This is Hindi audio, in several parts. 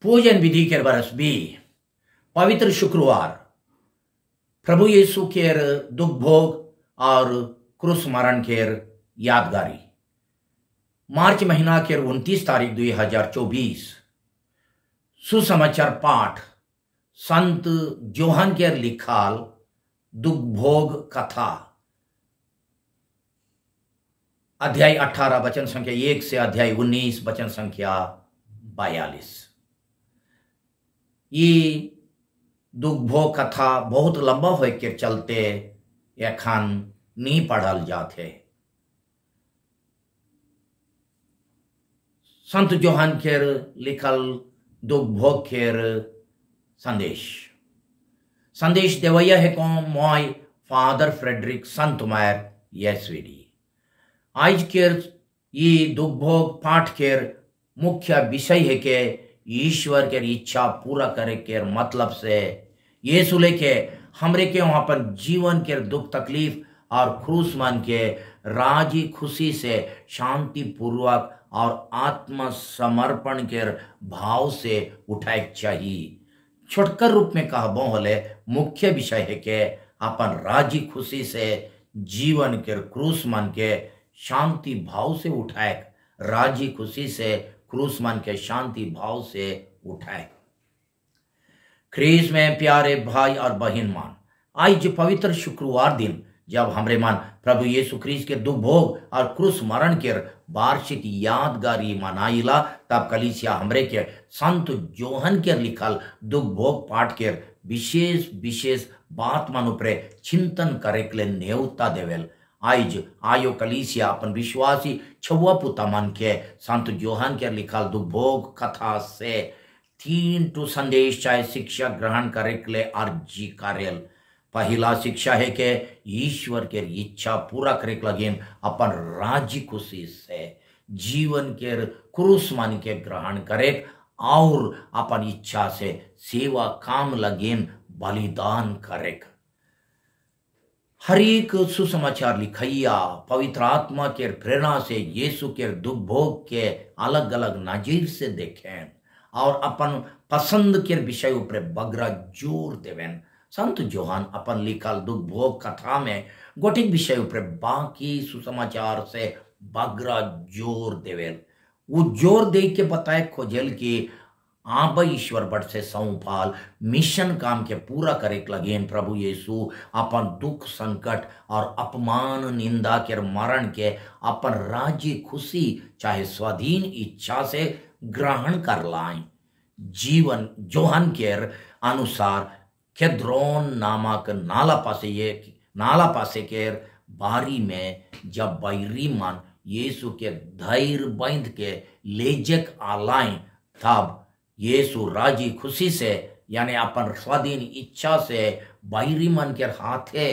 पूजन विधि के बरस भी पवित्र शुक्रवार प्रभु यीशु केर दुख भोग और क्रूस मरण केर यादगारी मार्च महीना केर 29 तारीख 2024 सुसमाचार पाठ संत जोहन केर लिखाल दुख भोग कथा अध्याय 18 वचन संख्या 1 से अध्याय 19 वचन संख्या 42। ये दुख भोग कथा बहुत लंबा हो के चलते एखन नहीं पढ़ल जाते। संत जोहन केर लिखल दुख भोग केर संदेश देवैया है को मोय फादर फ्रेडरिक संत मायर येसुडी। आज केर ये दुख भोग पाठ केर मुख्य विषय है के ईश्वर के इच्छा पूरा करे के मतलब से यीशु लेके हमरे के वहां पर जीवन के दुख तकलीफ और क्रूस मन के राजी खुशी से शांति पूर्वक और आत्मसमर्पण के भाव से उठाए चाहिए। छोटकर रूप में कहबो होले मुख्य विषय है के अपन राजी खुशी से जीवन के क्रूस मन के शांति भाव से उठाए, राजी खुशी से क्रूस मन के शांति भाव से उठाए। ख्रीस में प्यारे भाई और बहन मान, आज पवित्र शुक्रवार दिन जब हमरे मन प्रभु यीशु ख्रीस के दुख भोग और क्रूस मरण के वार्षिक यादगारी मनाइला, तब कलीसिया हमरे के संत जोहन के लिखल दुख भोग पाठ के विशेष विशेष बात मन उपरे चिंतन करे के लिए न्योता देवेल। आज आयो कलीसिया अपन विश्वासी छुआ पुता मन के संत जोहन के लिखल दुख भोग कथा से 3 संदेश चाहे शिक्षा ग्रहण करे के लिए अर्जी करेल। पहला शिक्षा है के ईश्वर के इच्छा पूरा करे के लगे अपन राजी खुशी से जीवन के क्रूस मन के ग्रहण करे और अपन इच्छा से सेवा काम लगे बलिदान करे। हर एक सुसमाचार लिखैया पवित्र आत्मा के प्रेरणा से यीशु के दुख भोग के अलग अलग नजीर से देखें और अपन पसंद के विषय पर बगरा जोर देवें। संत जोहन अपन लिखल दुख भोग कथा में गोटिक विषय पर बाकी सुसमाचार से बगरा जोर देवेल। वो जोर दे के बताए खोजेल कि आब ईश्वर बड़ से सौंपाल मिशन काम के पूरा करे के लगे प्रभु यीशु अपन दुख संकट और अपमान निंदा के मरण के अपन राजी खुशी चाहे स्वाधीन इच्छा से ग्रहण कर लाए। जीवन जोहन के अनुसार केद्रोन नामक नाला पासे के बारी में जब बैरी मन यीशु के धैर्य बांध के लेजक आलाएं, तब यीशु राजी खुशी से यानी अपन स्वाधीन इच्छा से बैरी मन के हाथे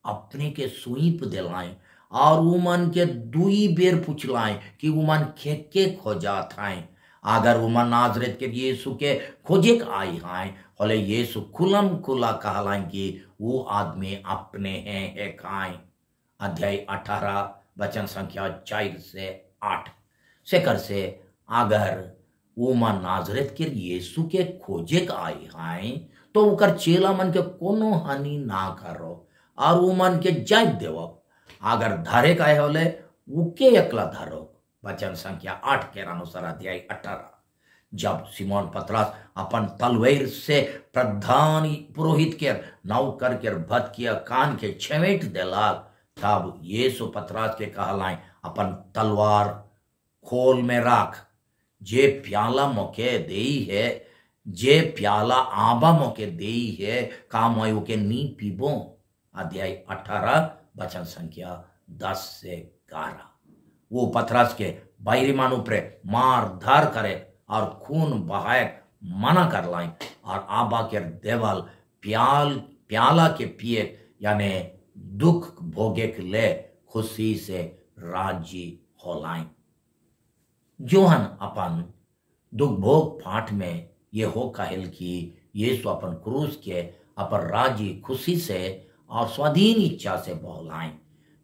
अपने के सुईप दिलाएं और वो मन के दुई बेर पूछलाएं कि वो मन के खोजात हैं। अगर वो मन नाजरेत के यीशु के खोजे आई हैं होले यीशु खुलम खुला कहलाएं कि वो आदमी अपने हैं खाएं। अध्याय 18 वचन संख्या 4 से 8 सेकर से अगर वो मन नाजरेत के यीशु के खोजे आई हैं तो उकर चेला मन के कोनो हानि ना करो और वो मन के जाय देव। अगर धरे का होले उके एकला धरो। वचन संख्या 8 के अनुसार अध्याय 18 जब सिमोन पतरस अपन तलवार से प्रधान पुरोहित के नौकर के भत किया कान के छेमेट देलाक, तब यीशु पतरस के कहलाएं अपन तलवार खोल में राख। जे प्याला मोके देई है, जे प्याला आबा मोके देई है, काम आयु के नी पीबो। अध्याय 18 वचन संख्या 10 से 11। वो पतरस के बैरी मान ऊपरे मार धार करे और खून बहाए मना कर लाए और आबा के देवल प्याला के पिए यानी दुख भोगे के ले खुशी से राजी हो लाए। जोहन अपन दुख भोग पाठ में ये हो कहल कि यीशु अपन क्रूस के अपन राजी खुशी से और स्वाधीन इच्छा से बहलाएं।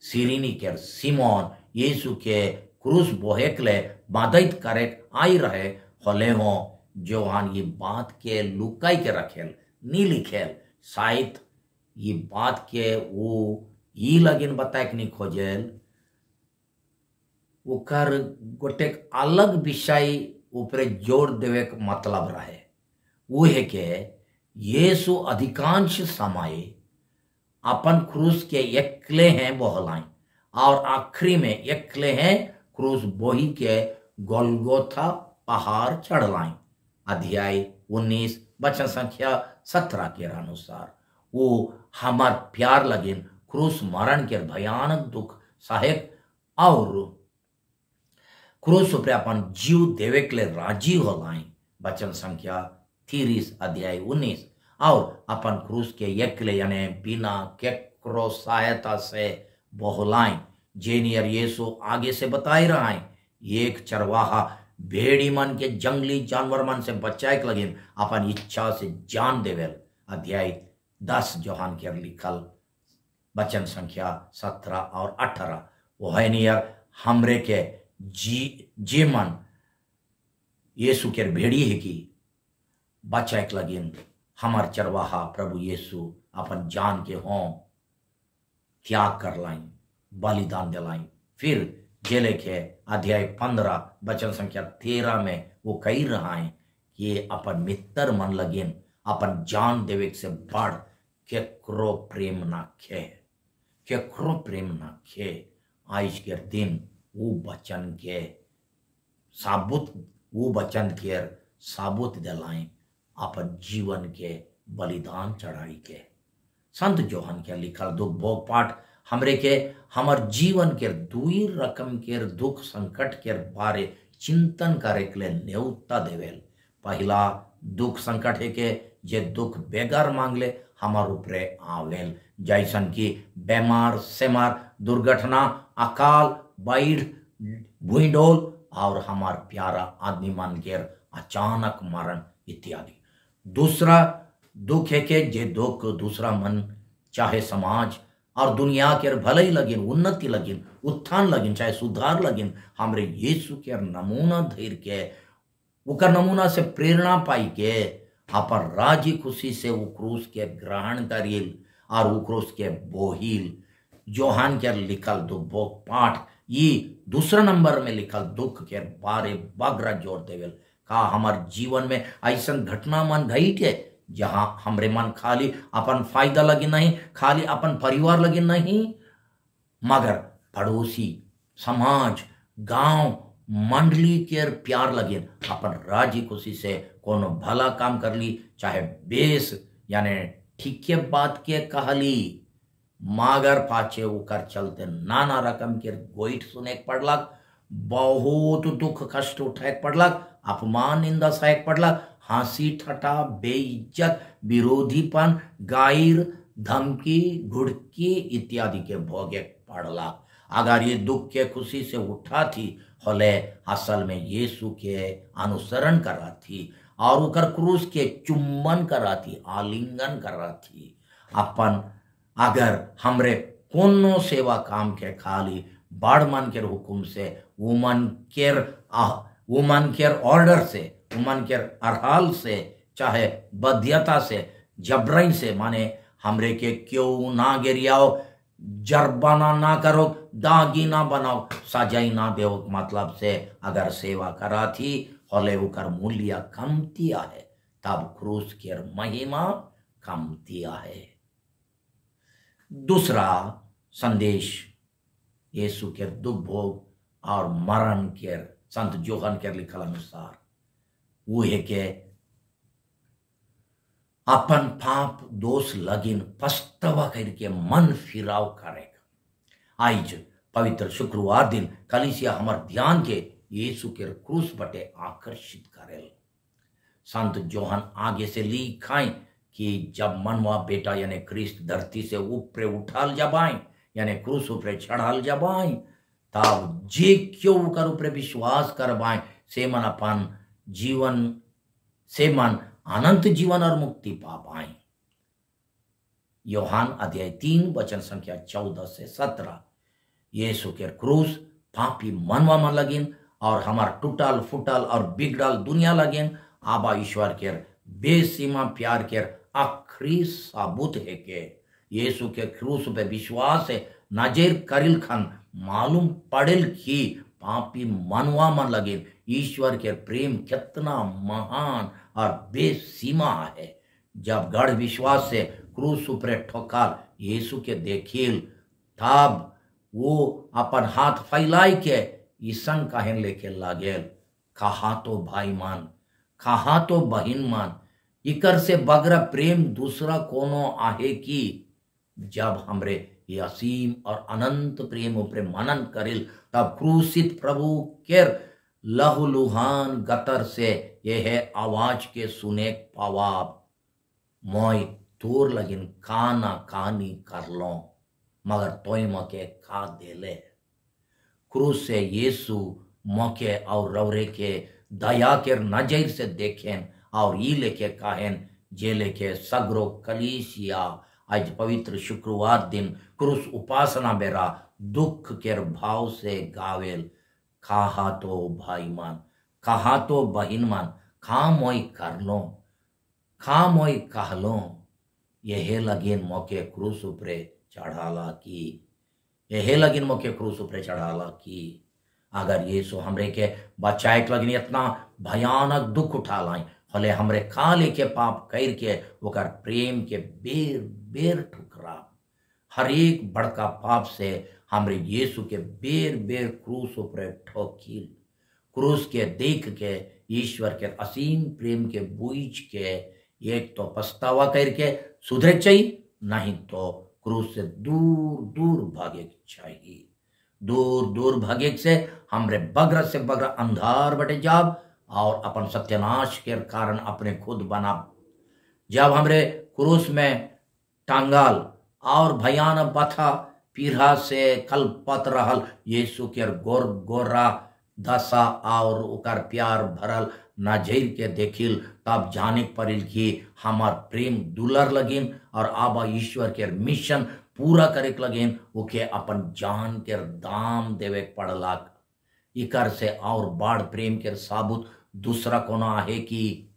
सिरिनी के सिमोन यीशु के क्रूस बोहेकले बाधित करे आई रहे होले हो जोहान ये बात के लुकाई के रखेल नी लिखेल, शायद ये बात के वो ई लगिन बताए कि नहीं खोजेल, ओकर गोटे अलग विषय ऊपर जोर देवे के मतलब रहे। वो है कि यीशु अधिकांश समय अपन क्रूस के एकले हैं बोहलाई, और आखिरी में एकले हैं क्रूस बोही के गोलगोथा पहाड़ चढ़लाई। अध्याय 19 वचन संख्या 17 के अनुसार वो हमार प्यार लगिन क्रूस मरण के भयानक दुख सहायक और क्रूस पर अपन जीव देवे के लिए राजी हो लाई। वचन संख्या 30 अध्याय 19, और अपन क्रूस के एकले यानी बिना केकरो सहायता से बोहलाई। जेनियर यीशु आगे से बताए रहा है, एक चरवाहा भेड़ी मन के जंगली जानवर मन से बचाए लगिन अपन इच्छा से जान देवेल। अध्याय 10 जोहान के लिखल वचन संख्या 17 और 18। वो है नियर हमरे के जी मन यीशु के भेड़ी है कि बचाए लगिन हमार चरवाहा प्रभु यीशु अपन जान के हों त्याग कर लाई, बलिदान दिलाई। फिर जेले के अध्याय 15 वचन संख्या 13 में वो कही रहा है कि अपन मित्र मन लगिन अपन जान देवे से बढ़ केकरो प्रेम ना खे, केकरो प्रेम ना खे। आज के दिन वो वचन के साबुत दिलाएं अपन जीवन के बलिदान चढ़ाई के। संत जोहन के लिखल दुख भोग पाठ हमरे के हमर जीवन के दुई रकम के दुख संकट के बारे चिंतन करे के लिए न्योता देवेल। पहला दुख संकट है के जे दुख बेगर मांगले हमार ऊपरे आवेल, जैसन की बीमार सेमार दुर्घटना अकाल बाढ़ भूडोल और हमार प्यारा आदमी मान के अचानक मरण इत्यादि। दूसरा दुख है के जे दुख दूसरा मन चाहे समाज और दुनिया के भलाई लगिन उन्नति लगिन उत्थान लगिन चाहे सुधार लगिन हमरे यीशु के नमूना धैर्य के उकर नमूना से प्रेरणा पाई के अपन राजी खुशी से वो क्रूस के ग्रहण करिल और वो क्रूस के बोहिल। जोहान के लिखल दुख भोग पाठ ये दूसरा नंबर में लिखल दुख के बारे बगरा जोर देवेल। का हमार जीवन में ऐसा घटना मन घटित है जहां हमरे मन खाली अपन फायदा लगे नहीं, खाली अपन परिवार लगे नहीं, मगर पड़ोसी समाज गांव मंडली के प्यार लगे अपन राजी खुशी से कोनो भला काम कर ली, चाहे बेस यानी ठीक के बात के कहली, मागर पाछे उकर चलते नाना रकम के गोइठ सुने पड़लक, बहुत दुख कष्ट उठाए पड़लक, अपमान निंदा सहे पड़लक, हंसी ठटा बेइज्जत विरोधीपन गायर धमकी घुड़की इत्यादि के भोगे पड़लक। अगर ये दुख के खुशी से उठा थी होले असल में यीशु के अनुसरण कर रहा थी और उकर क्रूस के चुम्बन कर रहा थी, आलिंगन कर रहा थी। अपन अगर हमरे कोनो सेवा काम के खाली बड़ मन के हुकुम से वुमन केयर ऑर्डर से वुमन केयर अरहाल से चाहे बध्यता से जबरन से माने हमरे के क्यों ना गिरियाओ जरबाना ना करो दागी ना बनाओ सजाई ना दो मतलब से अगर सेवा करा थी होले उकर मूल्य कम दिया है तब क्रूस के महिमा कम दिया है। दूसरा संदेश यीशु के दुख भोग और मरण के संत जोहन के लिखल अनुसार वो है के अपन पाप दोष लगिन पछतावा करके मन फिराव करेगा। आज पवित्र शुक्रवार दिन कलीसिया हमार ध्यान के यीशु के क्रूस बटे आकर्षित करेल। संत जोहन आगे से लिखाएं कि जब मनवा बेटा यानी क्रिस्त धरती से ऊपरे उठाल जाबाई यानी क्रूस ऊपरे चढ़ाल जाबाई तब जे क्यों कर ऊपरे विश्वास करबाई से मन अपन जीवन से मन अनंत जीवन और मुक्ति पा पाए। योहान अध्याय 3 वचन संख्या 14 से 17। यीशु के क्रूस पापी मनवा में लगिन और हमार टूटल फुटल और बिगड़ल दुनिया लगिन आबा ईश्वर के बेसीमा प्यार के आखिरी साबुत है के यीशु के क्रूस पे विश्वास है नजर करिल खन मालूम पड़िल की पापी मनवा मन लगे ईश्वर के प्रेम कितना महान और बेसीमा है। जब गढ़ विश्वास से क्रूस ऊपर ठोकर यीशु के देखिल तब वो अपन हाथ फैलाई के ईसन कहन लेके लागेल, कहा तो भाई मान, कहा तो बहिन मान, इकर से बगरा प्रेम दूसरा कोनो आहे की। जब हमरे ये असीम और अनंत प्रेम ऊपर मनन करिल तब क्रूसित प्रभु केर लहूलुहान गतर से यह आवाज के सुने पावाब, मोय तोर लगिन काना कानी कर लो मगर तोय मके खा देले। क्रूस से यीशु मौके और रौरे के दया के नजर से देखें और ये लेके काहें जे लेके सगरो कलीसिया आज पवित्र शुक्रवार दिन क्रूस उपासना बेरा दुख के भाव से गावेल, कहा तो भाई मान, कहा तो बहिन मान, खा मोई कर लो, खा मोई कह लो। यह लगिन मौके क्रूस ऊपरे चढ़ाला की, यह लगिन मौके क्रूस ऊपरे चढ़ाला की। अगर यीशु हमरे के बचाए के लगिन इतना भयानक दुख उठा लाई हले हमरे खा लेके पाप कर के ओकर प्रेम के बेर बेर ठुकरा हर एक बड़का पाप से हमरे यीशु के बेर बेर क्रूस ऊपर ठोकील। क्रूस के देख के ईश्वर के असीम प्रेम के बूझ के एक तो पछतावा करके सुधरे चाहिए, नहीं तो क्रूस से दूर दूर भागे चाहिए। दूर दूर भागे से हमरे बगरा से बगरा अंधार बटे जाब और अपन सत्यानाश के कारण अपने खुद बना। जब हमरे क्रूस में टांगाल और भयानक बथा पीढ़ा से कलपत रहल यीशु के गोर गोरा दशा और उकर प्यार भरल नजर के देखिल तब जाने परिल कि हमार प्रेम दुलर लगिन और आबा ईश्वर के मिशन पूरा करे लगिन ओके अपन जान के दाम देवे पड़ला। इकर से और बाढ़ प्रेम के साबुत दूसरा कोना है कि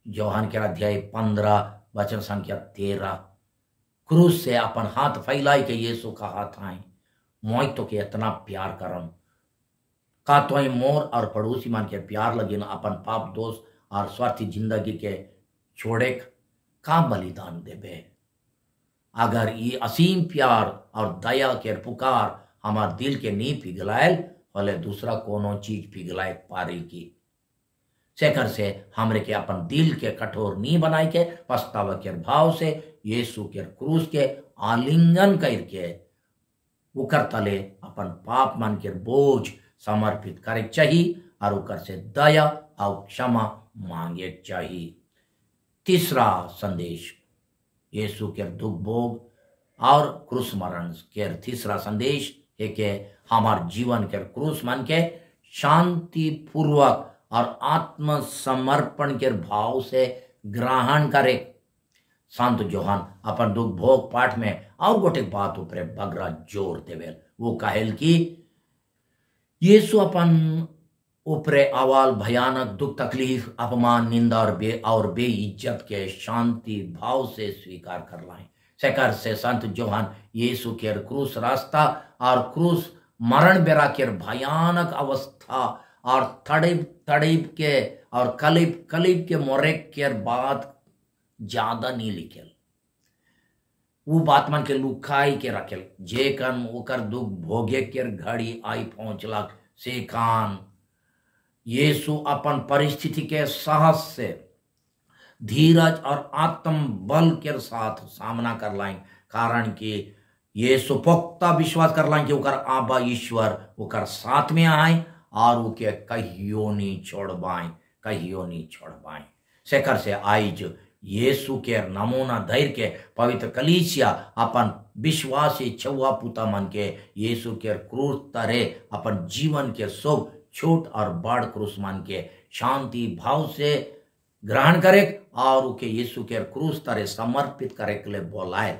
यूहन्ना के अध्याय 15 वचन संख्या 13 क्रूस से अपन हाथ फैलाई के यीशु का हाथ आए मोई तो के इतना प्यार करम का तो मोर और पड़ोसी मान के प्यार लगे ना अपन पाप दोष और स्वार्थी जिंदगी के छोड़े का बलिदान देबे। अगर ये असीम प्यार और दया के पुकार हमार दिल के नी पिघलायल भले दूसरा कोनो चीज पिघलाए पारी की शेखर से हमरे के अपन दिल के कठोर नी बनाई के पछतावा के भाव से यीशु के क्रूस के आलिंगन करके उकर तले अपन पाप मन के बोझ समर्पित करे चाहिए और उकर से दया और क्षमा मांगे चाहिए। तीसरा संदेश यीशु के दुख भोग और क्रूस मरण के तीसरा संदेश है कि हमार जीवन के क्रूस मन के शांति पूर्वक और आत्मसमर्पण के भाव से ग्रहण करे। संत यूहन्ना अपन दुख भोग पाठ में और गोटे बात ऊपर बगरा जोर देवेल, वो कहेल कि यीशु अपन ऊपरे अवाल भयानक दुख तकलीफ अपमान निंदा और बेइज्जत के शांति भाव से स्वीकार कर लाए। शेखर से संत यूहन्ना यीशु के क्रूस रास्ता और क्रूस मरण बेरा के भयानक अवस्था और तड़िब तड़िब के और कलिब कलिब के मोरे के बात ज्यादा नहीं लिखेल, वो बात मन के लुकाई के रखेल जेकन ओकर दुख भोगे के घड़ी आई पहुंचला से कान यीशु अपन परिस्थिति के साहस से धीरज और आत्म बल के साथ सामना कर लाइन, कारण कि यीशु पुख्ता विश्वास कर लाइन कि ओकर आबा ईश्वर ओकर साथ में आए और उके कहियो नहीं छोड़बाएं, कहियो नहीं छोड़बाएं। शेखर से आइज यीशु के नमूना धैर्य के पवित्र कलीसिया अपन विश्वासी छुआ पुता मन के यीशु के क्रूस तरह अपन जीवन के सब छोट और बड़ क्रूस मन के शांति भाव से ग्रहण करे और उके यीशु के क्रूस तरह समर्पित करे के लिए बोलाए।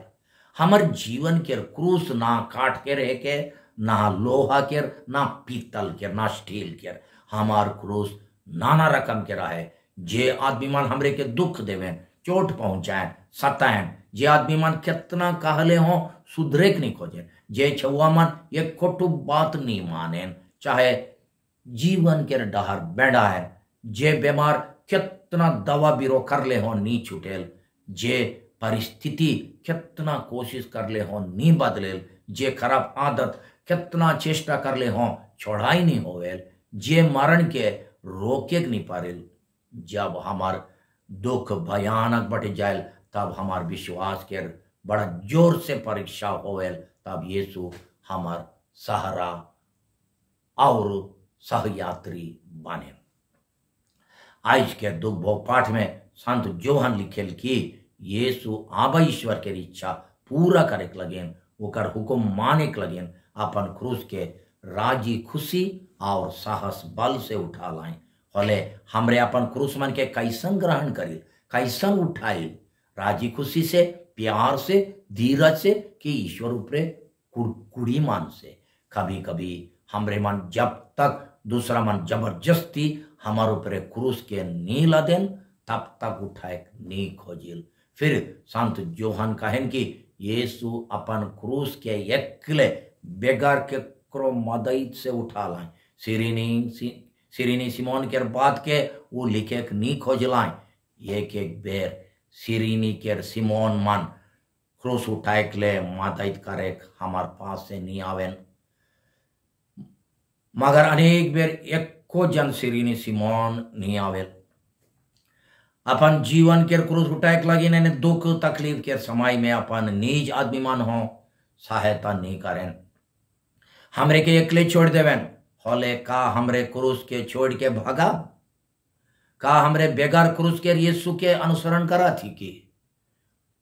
हमार जीवन के क्रूस ना काट के रह के ना लोहा के ना पीतल के ना स्टील के, हमार क्रूस नाना रकम के रहे जे आदमी मान हमरे के दुख देवें, चोट पहुंचाए, सताएं, जे आदमी मान कितना कहले हो सुधरे के नहीं खोजे, जे छुआ मन एक खोटू बात नहीं माने, चाहे जीवन के डहर बेड़ा है, जे बीमार कितना दवा बिरो कर ले हो नी छुटेल, जे परिस्थिति कितना कोशिश कर ले हो नी बदलेल, जे खराब आदत कितना चेष्टा कर ले हो छोड़ाई नहीं होवेल, जे मरण के रोके नहीं पारेल, जब हमार दुख भयानक बढ़ जाए तब हमार विश्वास के बड़ा जोर से परीक्षा होवेल, तब यीशु हमार सहारा और सहयात्री बने। आज के दुख भोग पाठ में संत जोहन लिखेल कि यीशु आबा ईश्वर के इच्छा पूरा करे के लगेन, ओकर हुकुम माने के लगेन, अपन क्रूस के राजी खुशी और साहस बल से उठा लाएं। होले हमरे अपन क्रूस मन के कैसन ग्रहण करी, कैसन उठाई, राजी खुशी से, प्यार से, धीरज से कि ईश्वर ऊपरे कुड़ी मान से। कभी कभी हमरे मन जब तक दूसरा मन जबरदस्ती हमारे ऊपर क्रूस के नी लदेन तब तक उठाए नी खोजिल। फिर संत जोहन कहन कि यीशु अपन क्रूस के एकले बेगर के क्रो मदद से उठा लाए। सिरीनी सिमोन के बात के वो लिखे नी खोज लाए, एक एक बेर सिरीनी के सिमोन मन क्रूस उठाए के ले मदद करे हमार पास से नहीं आवेन, मगर अनेक बेर एको जन सिरीनी सिमोन नहीं आवेल। अपन जीवन के क्रूस उठाए के लगी ने दुख तकलीफ के समय में अपन निज आदमी मान हो सहायता नहीं करें, हमरे के एकले छोड़ देवेन। होले का हमरे क्रूस के छोड़ के भागा, का हमरे बेगर क्रूस के यीशु के अनुसरण करा थी कि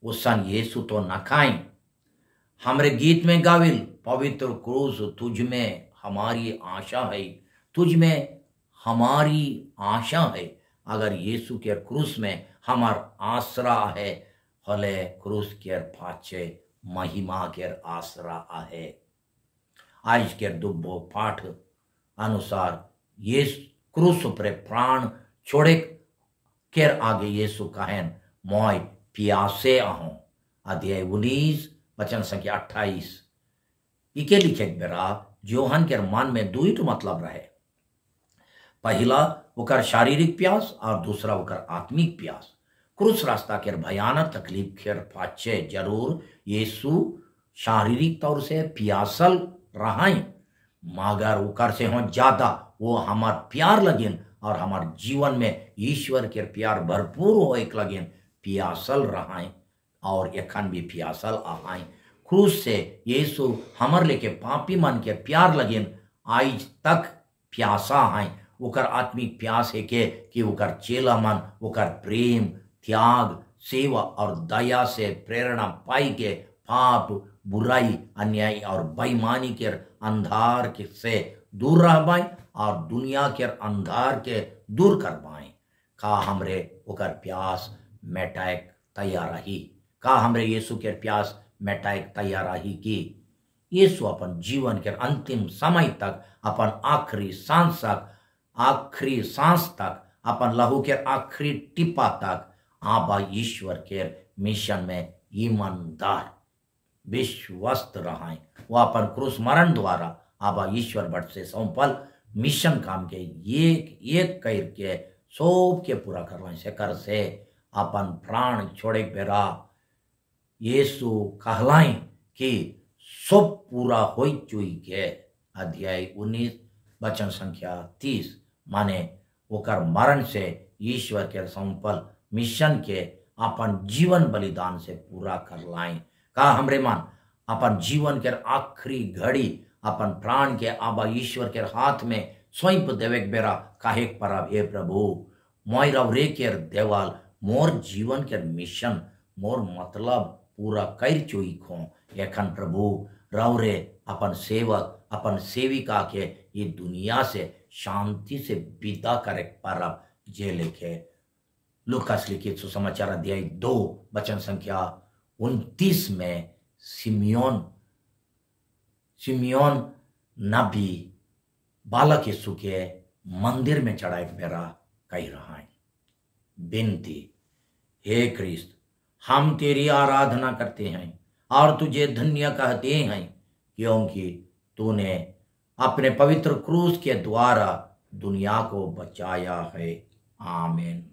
उस सन यीशु तो न खाई। हमरे गीत में गाविल पवित्र क्रूस तुझ में हमारी आशा है, तुझ में हमारी आशा है। अगर यीशु के क्रूस में हमार आसरा है, होले क्रूस के पाछे महिमा के आसरा है। आज के दुब्बो पाठ अनुसार ये क्रूस पर प्राण छोड़े के आगे यीशु कहन मोय प्यासे आहूं, अध्याय 19 वचन संख्या 28। इके लिखे बेरा जोहन के मन में दुईट मतलब रहे, पहला ओकर शारीरिक प्यास और दूसरा ओकर आत्मिक प्यास। क्रूस रास्ता के भयानक तकलीफ के पाछे जरूर यीशु शारीरिक तौर से प्यासल रहाई, मगर ओकर से हो ज्यादा वो हमार प्यार लगिन और हमार जीवन में ईश्वर के प्यार भरपूर होए लगिन प्यासल रहाई और एखन भी प्यासल आहाई। क्रूस से यीशु हमर लेके पापी मन के प्यार लगिन आज तक प्यासा हैं। ओकर आत्मिक प्यास है के कि ओकर चेला मन ओकर प्रेम त्याग सेवा और दया से प्रेरणा पाई के पाप बुराई अन्याय और बेईमानी के अंधार के से दूर रह पाए और दुनिया के अंधार के दूर कर पाए। का हमरे ओकर प्यास मेटाए तैयार रही, का हमरे यीशु के प्यास मेटाए तैयार रही कि यीशु अपन जीवन के अंतिम समय तक अपन आखिरी सांस तक अपन लहू के आखिरी टिप्पा तक आबा ईश्वर के मिशन में ईमानदार विश्वस्त रहा। वो अपन क्रूस मरण द्वारा आबा ईश्वर भट्ट से सौंपल मिशन काम के एक एक करके सब के पूरा करवा से कर से अपन प्राण छोड़े बेरा यीशु कहलाई कि सब पूरा हो चुई के। अध्याय 19 वचन संख्या 30 माने ओकर मरण से ईश्वर के सौंपल मिशन के अपन जीवन बलिदान से पूरा कर लाए। का हमरे मान अपन जीवन के आखिरी घड़ी अपन प्राण के आबा ईश्वर के हाथ में सौंप देवे बेरा काहे परब हे प्रभु मोय रवरे के देवाल मोर जीवन के मिशन मोर मतलब पूरा कर चुई खो। एखन प्रभु रवरे अपन सेवक अपन सेविका के ये दुनिया से शांति से विदा करे परब जे लिखे लूकास लिखित सुसमाचार अध्याय 2 वचन संख्या 29 में सिमियोन नबी बालक यीशु के मंदिर में चढ़ाए बेरा कह रहा है। विनती। हे क्रिस्त, हम तेरी आराधना करते हैं और तुझे धन्य कहते हैं, क्योंकि तूने अपने पवित्र क्रूस के द्वारा दुनिया को बचाया है। आमीन।